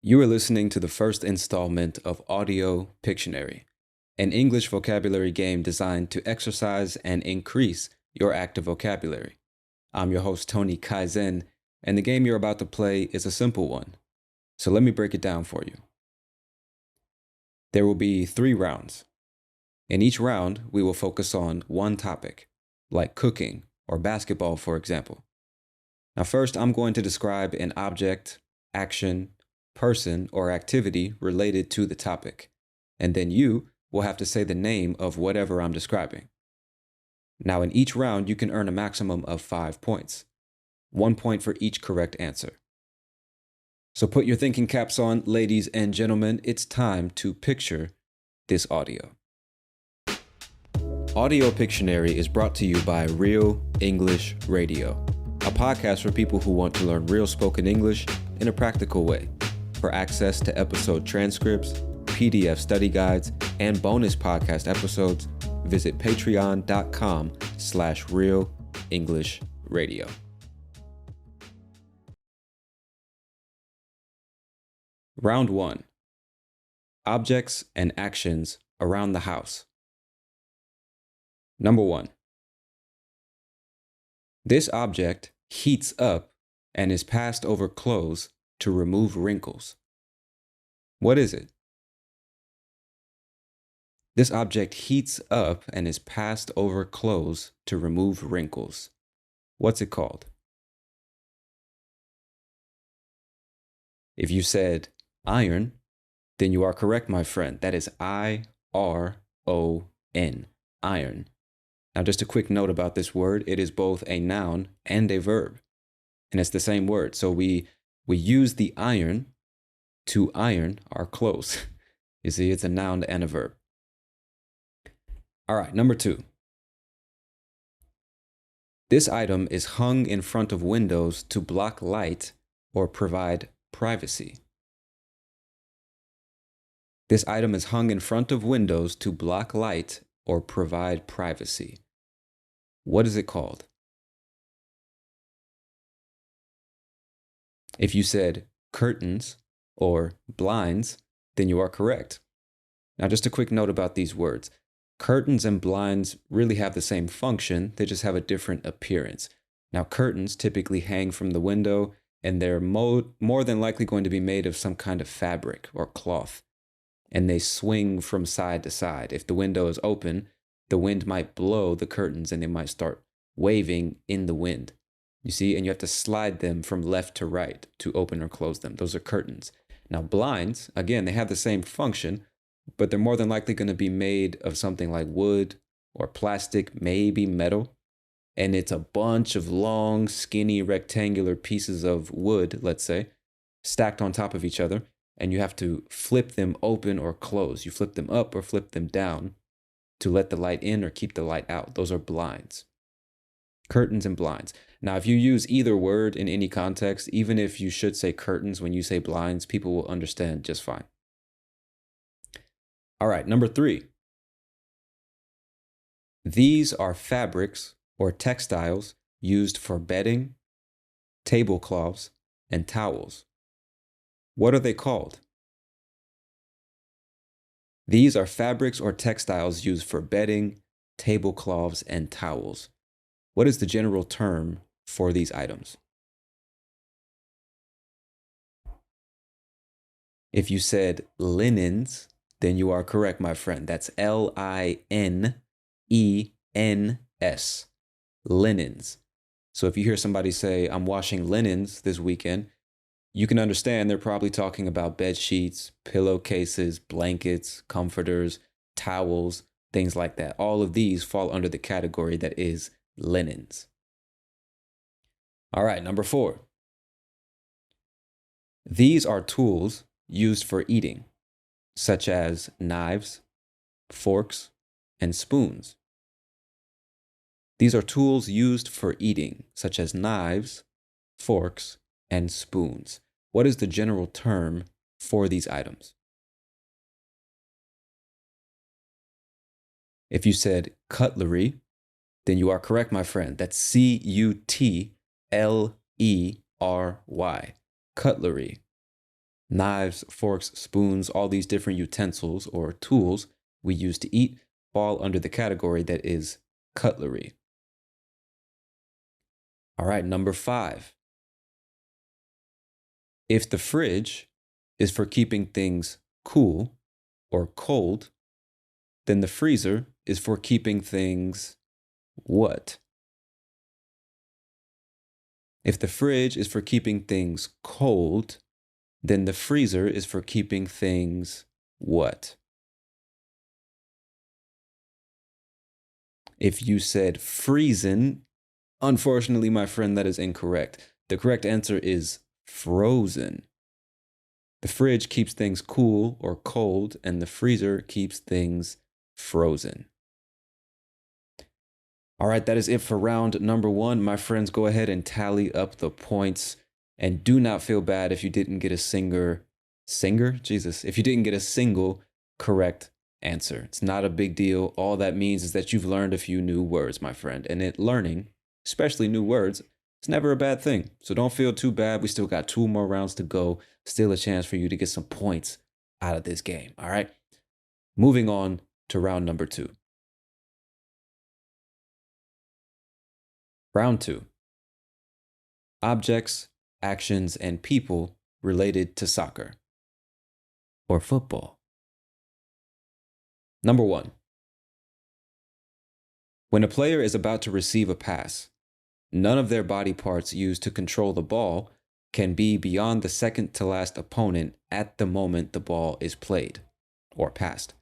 You are listening to the first installment of Audio Pictionary, an English vocabulary game designed to exercise and increase your active vocabulary. I'm your host, Tony Kaizen, and the game you're about to play is a simple one. So let me break it down for you. There will be 3 rounds. In each round, we will focus on one topic, like cooking or basketball, for example. Now, first, I'm going to describe an object, action, person, or activity related to the topic, and then you will have to say the name of whatever I'm describing. Now, in each round, you can earn a maximum of 5 points, 1 point for each correct answer. So put your thinking caps on, ladies and gentlemen. It's time to picture this audio. Audio Pictionary is brought to you by Real English Radio, a podcast for people who want to learn real spoken English in a practical way. For access to episode transcripts, PDF study guides, and bonus podcast episodes, visit patreon.com/Real English Radio. Round 1. Objects and actions around the house. Number 1. This object heats up and is passed over clothes to remove wrinkles. What is it? This object heats up and is passed over clothes to remove wrinkles. What's it called? If you said iron, then you are correct, my friend. That is I-R-O-N, iron. Now, just a quick note about this word. It is both a noun and a verb, and it's the same word. So we use the iron to iron our clothes. You see, it's a noun and a verb. All right, number 2. This item is hung in front of windows to block light or provide privacy. This item is hung in front of windows to block light or provide privacy. What is it called? If you said curtains or blinds, then you are correct. Now, just a quick note about these words. Curtains and blinds really have the same function, they just have a different appearance. Now, curtains typically hang from the window, and they're more than likely going to be made of some kind of fabric or cloth, and they swing from side to side. If the window is open, the wind might blow the curtains and they might start waving in the wind. You see, and you have to slide them from left to right to open or close them. Those are curtains. Now, blinds, again, they have the same function, but they're more than likely going to be made of something like wood or plastic, maybe metal. And it's a bunch of long, skinny, rectangular pieces of wood, let's say, stacked on top of each other. And you have to flip them open or close. You flip them up or flip them down to let the light in or keep the light out. Those are blinds. Curtains and blinds. Now, if you use either word in any context, even if you should say curtains when you say blinds, people will understand just fine. All right, number 3. These are fabrics or textiles used for bedding, tablecloths, and towels. What are they called? These are fabrics or textiles used for bedding, tablecloths, and towels. What is the general term for these items? If you said linens, then you are correct, my friend. That's L-I-N-E-N-S, linens. So if you hear somebody say, I'm washing linens this weekend, you can understand they're probably talking about bed sheets, pillowcases, blankets, comforters, towels, things like that. All of these fall under the category that is linens. All right, number 4. These are tools used for eating, such as knives, forks, and spoons. These are tools used for eating, such as knives, forks, and spoons. What is the general term for these items? If you said cutlery, then you are correct, my friend. That's C-U-T-L-E-R-Y, cutlery. Knives, forks, spoons, all these different utensils or tools we use to eat fall under the category that is cutlery. All right, number 5. If the fridge is for keeping things cool or cold, then the freezer is for keeping things what? If the fridge is for keeping things cold, then the freezer is for keeping things what? If you said freezing, unfortunately, my friend, that is incorrect. The correct answer is frozen. The fridge keeps things cool or cold, and the freezer keeps things frozen. All right, that is it for round number 1. My friends, go ahead and tally up the points. And do not feel bad if you didn't get a if you didn't get a single correct answer. It's not a big deal. All that means is that you've learned a few new words, my friend. And learning, especially new words, it's never a bad thing. So don't feel too bad. We still got 2 more rounds to go. Still a chance for you to get some points out of this game. All right. Moving on to round number 2. Round 2. Objects, actions, and people related to soccer or football. Number 1. When a player is about to receive a pass, none of their body parts used to control the ball can be beyond the second to last opponent at the moment the ball is played or passed,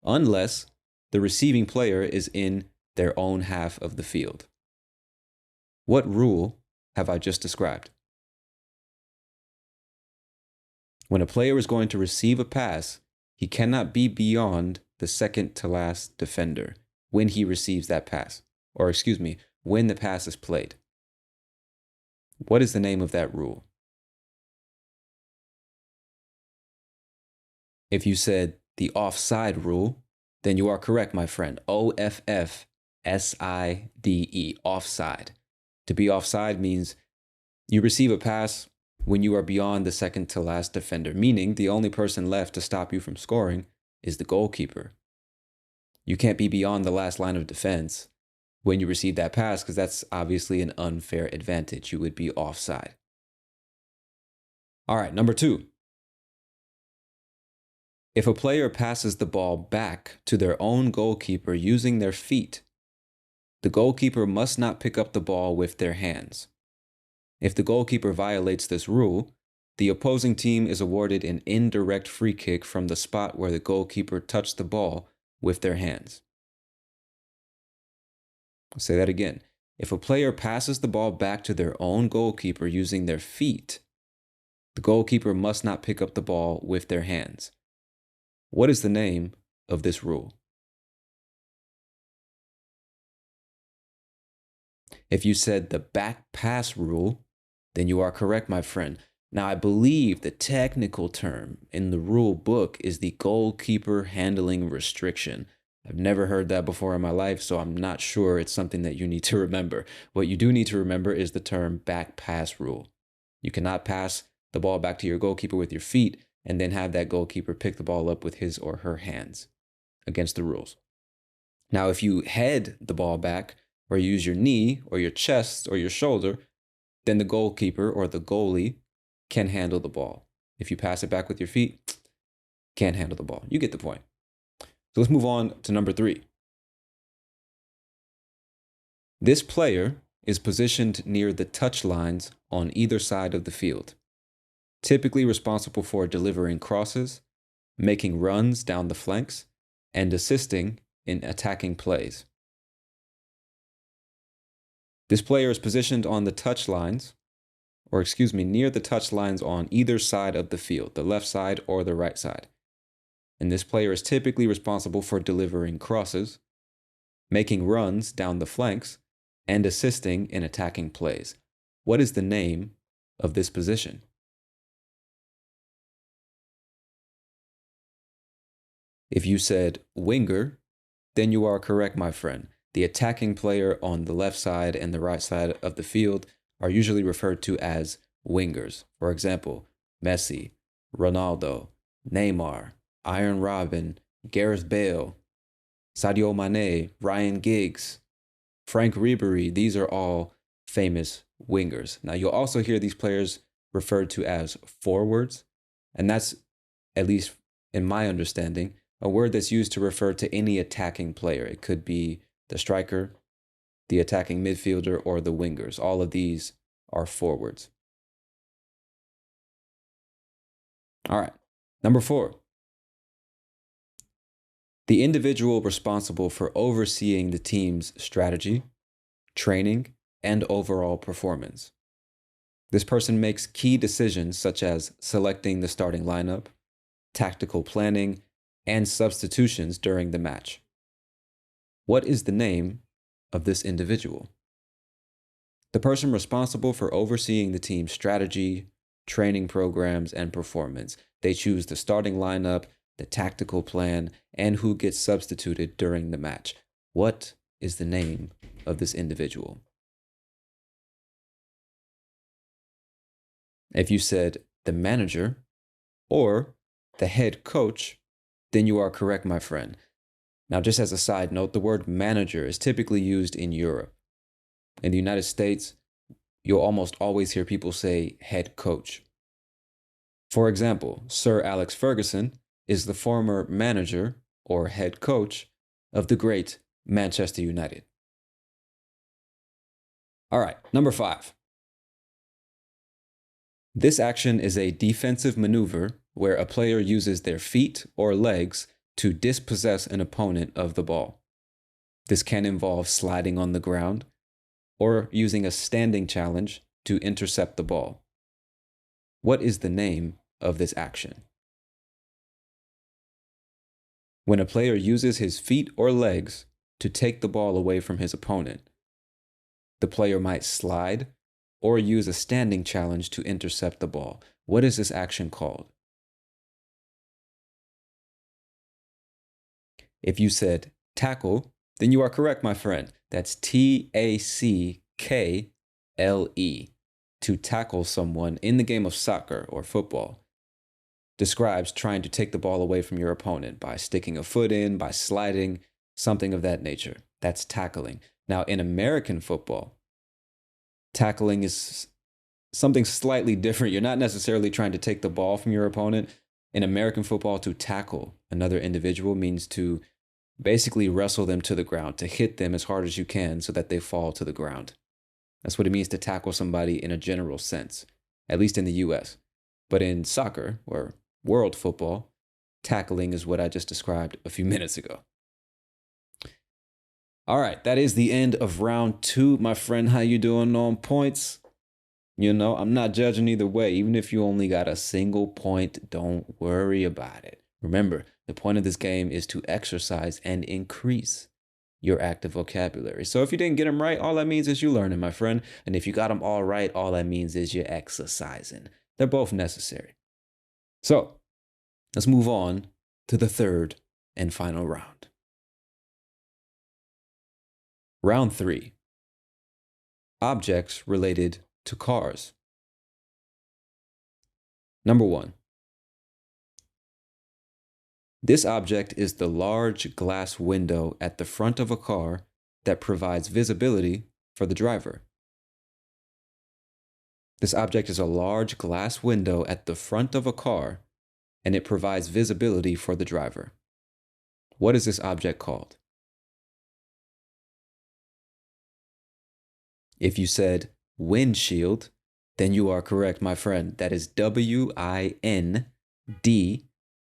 unless the receiving player is in their own half of the field. What rule have I just described? When a player is going to receive a pass, he cannot be beyond the second to last defender when he receives that pass, or when the pass is played. What is the name of that rule? If you said the offside rule, then you are correct, my friend. OFFSIDE, offside. To be offside means you receive a pass when you are beyond the second to last defender, meaning the only person left to stop you from scoring is the goalkeeper. You can't be beyond the last line of defense when you receive that pass because that's obviously an unfair advantage. You would be offside. All right, number 2. If a player passes the ball back to their own goalkeeper using their feet, the goalkeeper must not pick up the ball with their hands. If the goalkeeper violates this rule, the opposing team is awarded an indirect free kick from the spot where the goalkeeper touched the ball with their hands. I'll say that again. If a player passes the ball back to their own goalkeeper using their feet, the goalkeeper must not pick up the ball with their hands. What is the name of this rule? If you said the back pass rule, then you are correct, my friend. Now, I believe the technical term in the rule book is the goalkeeper handling restriction. I've never heard that before in my life, so I'm not sure it's something that you need to remember. What you do need to remember is the term back pass rule. You cannot pass the ball back to your goalkeeper with your feet and then have that goalkeeper pick the ball up with his or her hands against the rules. Now, if you head the ball back or use your knee or your chest or your shoulder, then the goalkeeper or the goalie can handle the ball. If you pass it back with your feet, can't handle the ball. You get the point. So let's move on to number 3. This player is positioned near the touch lines on either side of the field, typically responsible for delivering crosses, making runs down the flanks, and assisting in attacking plays. This player is positioned on the touch lines, near the touch lines on either side of the field, the left side or the right side. And this player is typically responsible for delivering crosses, making runs down the flanks, and assisting in attacking plays. What is the name of this position? If you said winger, then you are correct, my friend. The attacking player on the left side and the right side of the field are usually referred to as wingers. For example, Messi, Ronaldo, Neymar, Iron Robin, Gareth Bale, Sadio Mane, Ryan Giggs, Frank Ribery. These are all famous wingers. Now, you'll also hear these players referred to as forwards, and that's, at least in my understanding, a word that's used to refer to any attacking player. It could be the striker, the attacking midfielder, or the wingers. All of these are forwards. All right, number 4. The individual responsible for overseeing the team's strategy, training, and overall performance. This person makes key decisions such as selecting the starting lineup, tactical planning, and substitutions during the match. What is the name of this individual? The person responsible for overseeing the team's strategy, training programs, and performance. They choose the starting lineup, the tactical plan, and who gets substituted during the match. What is the name of this individual? If you said the manager or the head coach, then you are correct, my friend. Now, just as a side note, the word manager is typically used in Europe. In the United States, you'll almost always hear people say head coach. For example, Sir Alex Ferguson is the former manager or head coach of the great Manchester United. All right, number 5. This action is a defensive maneuver where a player uses their feet or legs to dispossess an opponent of the ball. This can involve sliding on the ground or using a standing challenge to intercept the ball. What is the name of this action? When a player uses his feet or legs to take the ball away from his opponent, the player might slide or use a standing challenge to intercept the ball. What is this action called? If you said tackle, then you are correct, my friend. That's Tackle, to tackle someone in the game of soccer or football. Describes trying to take the ball away from your opponent by sticking a foot in, by sliding, something of that nature. That's tackling. Now, in American football, tackling is something slightly different. You're not necessarily trying to take the ball from your opponent. In American football, to tackle another individual means to basically wrestle them to the ground, to hit them as hard as you can so that they fall to the ground. That's what it means to tackle somebody in a general sense, at least in the US. But in soccer or world football, tackling is what I just described a few minutes ago. All right, that is the end of round 2. My friend, how you doing on points? You know, I'm not judging either way. Even if you only got a single point, don't worry about it. Remember, the point of this game is to exercise and increase your active vocabulary. So if you didn't get them right, all that means is you're learning, my friend. And if you got them all right, all that means is you're exercising. They're both necessary. So let's move on to the third and final round. Round 3. Objects related to cars. Number 1. This object is the large glass window at the front of a car that provides visibility for the driver. This object is a large glass window at the front of a car, and it provides visibility for the driver. What is this object called? If you said windshield, then you are correct, my friend. That is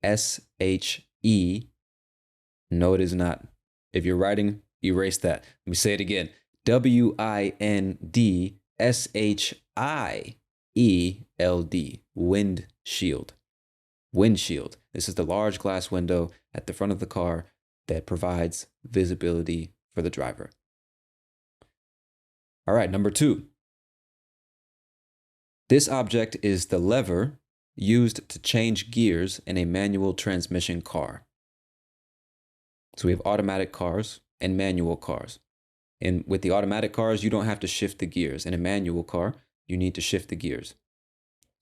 WINDSHE. No, it is not. If you're writing, erase that. Let me say it again. WINDSHIELD. Windshield. Windshield. This is the large glass window at the front of the car that provides visibility for the driver. All right, number 2. This object is the lever used to change gears in a manual transmission car. So we have automatic cars and manual cars. And with the automatic cars, you don't have to shift the gears. In a manual car, you need to shift the gears.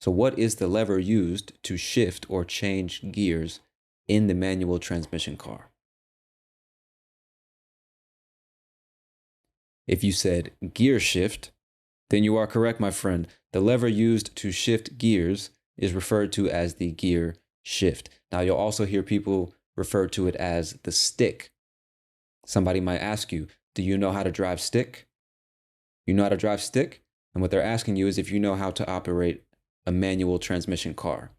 So what is the lever used to shift or change gears in the manual transmission car? If you said gear shift, then you are correct, my friend. The lever used to shift gears is referred to as the gear shift. Now, you'll also hear people refer to it as the stick. Somebody might ask you, do you know how to drive stick? You know how to drive stick? And what they're asking you is if you know how to operate a manual transmission car.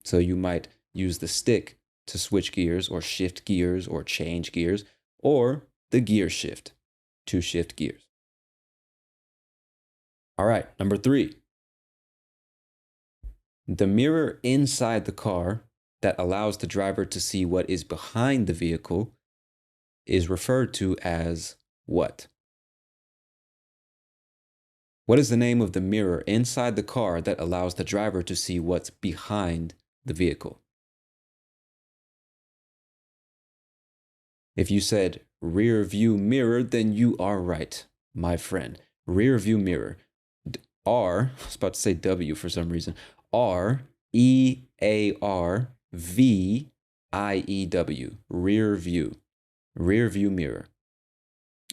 So you might use the stick to switch gears or shift gears or change gears, or the gear shift to shift gears. All right, number 3. The mirror inside the car that allows the driver to see what is behind the vehicle is referred to as what? What is the name of the mirror inside the car that allows the driver to see what's behind the vehicle? If you said rear view mirror, then you are right, my friend. Rear view mirror. I was about to say W for some reason. REARVIEW. Rear view. Rear view mirror.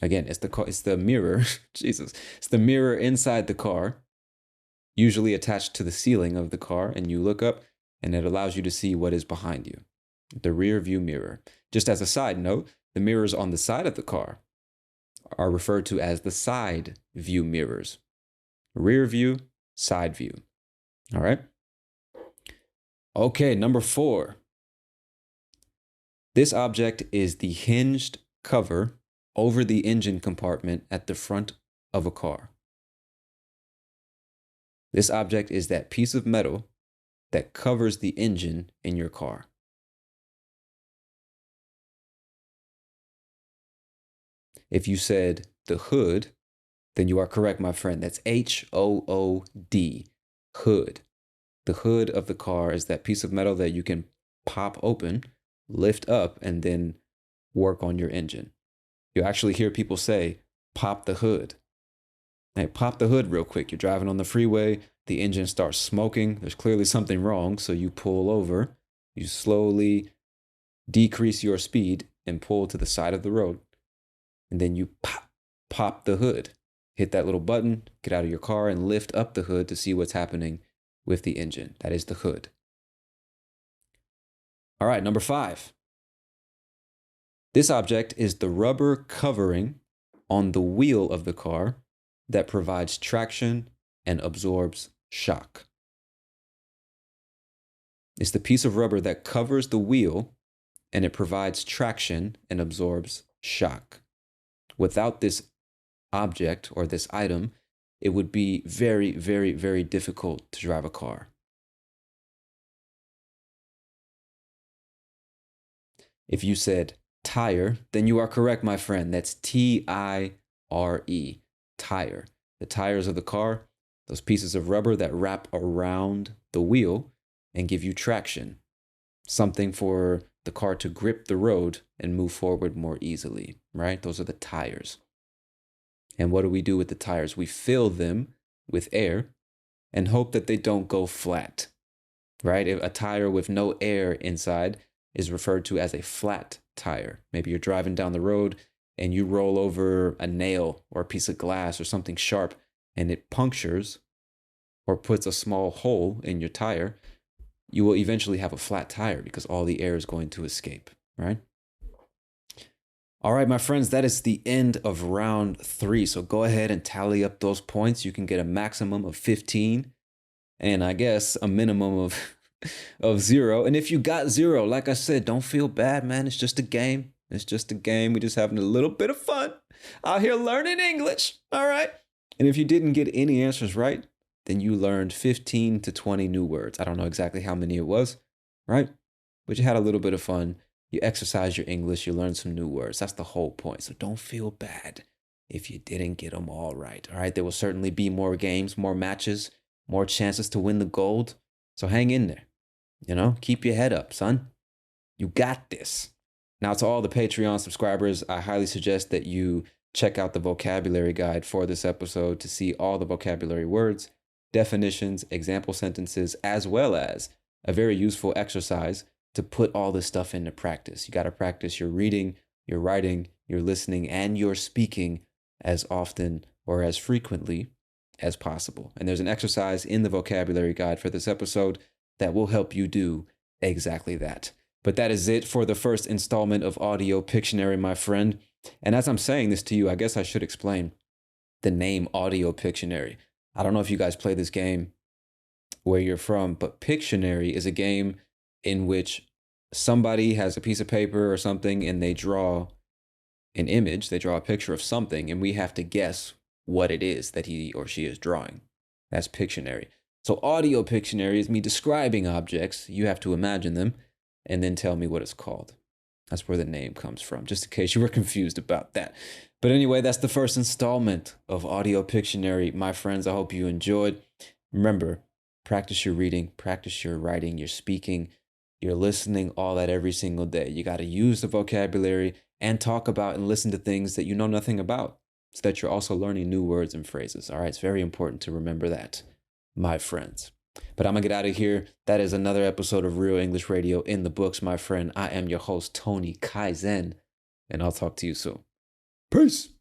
Again, it's the mirror. Jesus. It's the mirror inside the car, usually attached to the ceiling of the car, and you look up and it allows you to see what is behind you. The rear view mirror. Just as a side note, the mirrors on the side of the car are referred to as the side view mirrors. Rear view, side view. All right. Okay, number 4. This object is the hinged cover over the engine compartment at the front of a car. This object is that piece of metal that covers the engine in your car. If you said the hood, then you are correct, my friend. That's HOOD, hood. The hood of the car is that piece of metal that you can pop open, lift up, and then work on your engine. You actually hear people say, pop the hood. Hey, pop the hood real quick. You're driving on the freeway, the engine starts smoking. There's clearly something wrong, so you pull over. You slowly decrease your speed and pull to the side of the road. And then you pop the hood. Hit that little button, get out of your car, and lift up the hood to see what's happening with the engine. That is the hood. All right, number 5. This object is the rubber covering on the wheel of the car that provides traction and absorbs shock. It's the piece of rubber that covers the wheel and it provides traction and absorbs shock. Without this object or this item, it would be very, very, very difficult to drive a car. If you said tire, then you are correct, my friend. That's TIRE, tire. The tires of the car, those pieces of rubber that wrap around the wheel and give you traction. Something for the car to grip the road and move forward more easily, right? Those are the tires. And what do we do with the tires? We fill them with air and hope that they don't go flat, right? A tire with no air inside is referred to as a flat tire. Maybe you're driving down the road and you roll over a nail or a piece of glass or something sharp and it punctures or puts a small hole in your tire. You will eventually have a flat tire because all the air is going to escape, right? All right, my friends, that is the end of round 3. So go ahead and tally up those points. You can get a maximum of 15 and I guess a minimum of 0. And if you got 0, like I said, don't feel bad, man. It's just a game. It's just a game. We're just having a little bit of fun out here learning English. All right. And if you didn't get any answers right, then you learned 15 to 20 new words. I don't know exactly how many it was, right? But you had a little bit of fun. You exercised your English. You learned some new words. That's the whole point. So don't feel bad if you didn't get them all right. All right. There will certainly be more games, more matches, more chances to win the gold. So hang in there. You know, keep your head up, son. You got this. Now, to all the Patreon subscribers, I highly suggest that you check out the vocabulary guide for this episode to see all the vocabulary words definitions, example sentences, as well as a very useful exercise to put all this stuff into practice. You got to practice your reading, your writing, your listening, and your speaking as often or as frequently as possible. And there's an exercise in the vocabulary guide for this episode that will help you do exactly that. But that is it for the first installment of Audio Pictionary, my friend. And as I'm saying this to you, I guess I should explain the name Audio Pictionary. I don't know if you guys play this game where you're from, but Pictionary is a game in which somebody has a piece of paper or something and they draw an image, they draw a picture of something, and we have to guess what it is that he or she is drawing. That's Pictionary. So Audio Pictionary is me describing objects. You have to imagine them and then tell me what it's called. That's where the name comes from, just in case you were confused about that. But anyway, that's the first installment of Audio Pictionary. My friends, I hope you enjoyed. Remember, practice your reading, practice your writing, your speaking, your listening, all that every single day. You got to use the vocabulary and talk about and listen to things that you know nothing about so that you're also learning new words and phrases. All right, it's very important to remember that, my friends. But I'm going to get out of here. That is another episode of Real English Radio in the books, my friend. I am your host, Tony Kaizen, and I'll talk to you soon. Peace.